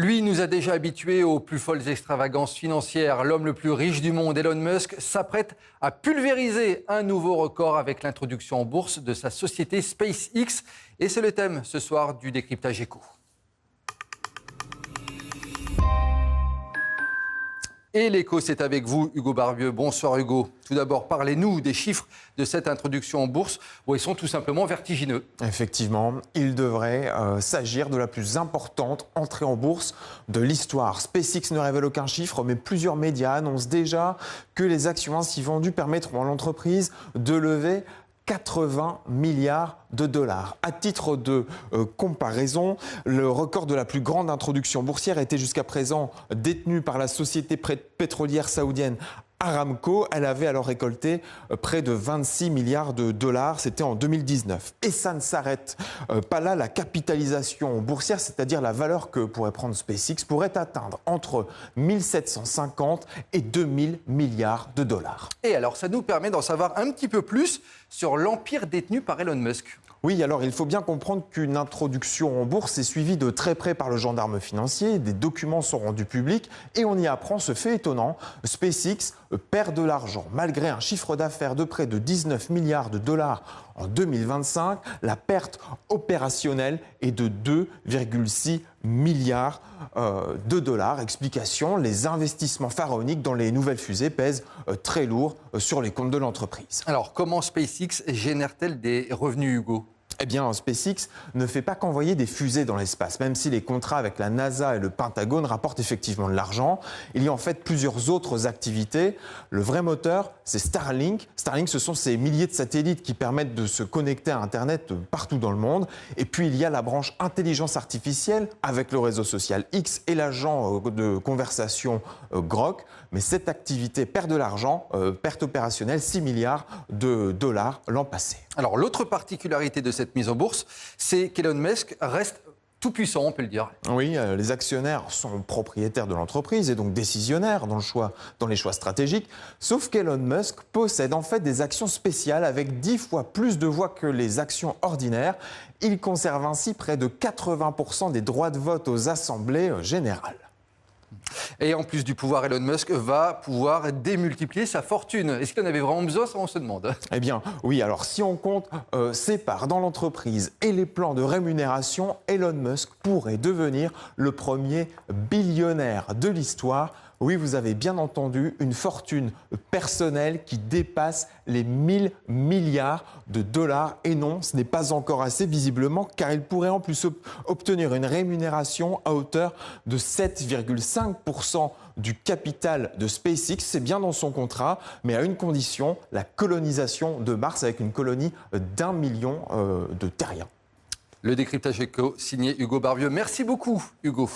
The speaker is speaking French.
Lui nous a déjà habitués aux plus folles extravagances financières. L'homme le plus riche du monde, Elon Musk, s'apprête à pulvériser un nouveau record avec l'introduction en bourse de sa société SpaceX. Et c'est le thème ce soir du Décryptage Éco. Et l'écho, c'est avec vous, Hugo Barbieux. Bonsoir Hugo. Tout d'abord, parlez-nous des chiffres de cette introduction en bourse, où ils sont tout simplement vertigineux. Effectivement, il devrait s'agir de la plus importante entrée en bourse de l'histoire. SpaceX ne révèle aucun chiffre, mais plusieurs médias annoncent déjà que les actions ainsi vendues permettront à l'entreprise de lever 80 milliards de dollars. À titre de comparaison, le record de la plus grande introduction boursière était jusqu'à présent détenu par la société pétrolière saoudienne Aramco. Elle avait alors récolté près de 26 milliards de dollars, c'était en 2019. Et ça ne s'arrête pas là, la capitalisation boursière, c'est-à-dire la valeur que pourrait prendre SpaceX, pourrait atteindre entre 1750 et 2000 milliards de dollars. Et alors, ça nous permet d'en savoir un petit peu plus sur l'empire détenu par Elon Musk. Oui, alors il faut bien comprendre qu'une introduction en bourse est suivie de très près par le gendarme financier. Des documents sont rendus publics et on y apprend ce fait étonnant. SpaceX perd de l'argent. Malgré un chiffre d'affaires de près de 19 milliards de dollars en 2025, la perte opérationnelle est de 2,6 milliards de dollars. Explication, les investissements pharaoniques dans les nouvelles fusées pèsent très lourd sur les comptes de l'entreprise. Alors, comment SpaceX génère-t-elle des revenus, Hugo ? Eh bien, SpaceX ne fait pas qu'envoyer des fusées dans l'espace, même si les contrats avec la NASA et le Pentagone rapportent effectivement de l'argent. Il y a en fait plusieurs autres activités. Le vrai moteur, c'est Starlink. Starlink, ce sont ces milliers de satellites qui permettent de se connecter à Internet partout dans le monde. Et puis, il y a la branche intelligence artificielle avec le réseau social X et l'agent de conversation Grok. Mais cette activité perd de l'argent, perte opérationnelle, 6 milliards de dollars l'an passé. Alors, l'autre particularité de cette mise en bourse, c'est qu'Elon Musk reste tout puissant, on peut le dire. Oui, les actionnaires sont propriétaires de l'entreprise et donc décisionnaires dans les choix stratégiques. Sauf qu'Elon Musk possède en fait des actions spéciales avec 10 fois plus de voix que les actions ordinaires. Il conserve ainsi près de 80% des droits de vote aux assemblées générales. Et en plus du pouvoir, Elon Musk va pouvoir démultiplier sa fortune. Est-ce qu'il en avait vraiment besoin, ça on se demande? Eh bien, oui, alors si on compte ses parts dans l'entreprise et les plans de rémunération, Elon Musk pourrait devenir le premier billionnaire de l'histoire. Oui, vous avez bien entendu, une fortune personnelle qui dépasse les 1000 milliards de dollars. Et non, ce n'est pas encore assez visiblement, car il pourrait en plus obtenir une rémunération à hauteur de 7,5% du capital de SpaceX. C'est bien dans son contrat, mais à une condition, la colonisation de Mars avec une colonie d'1 million de terriens. Le Décryptage Éco, signé Hugo Barbieux. Merci beaucoup, Hugo.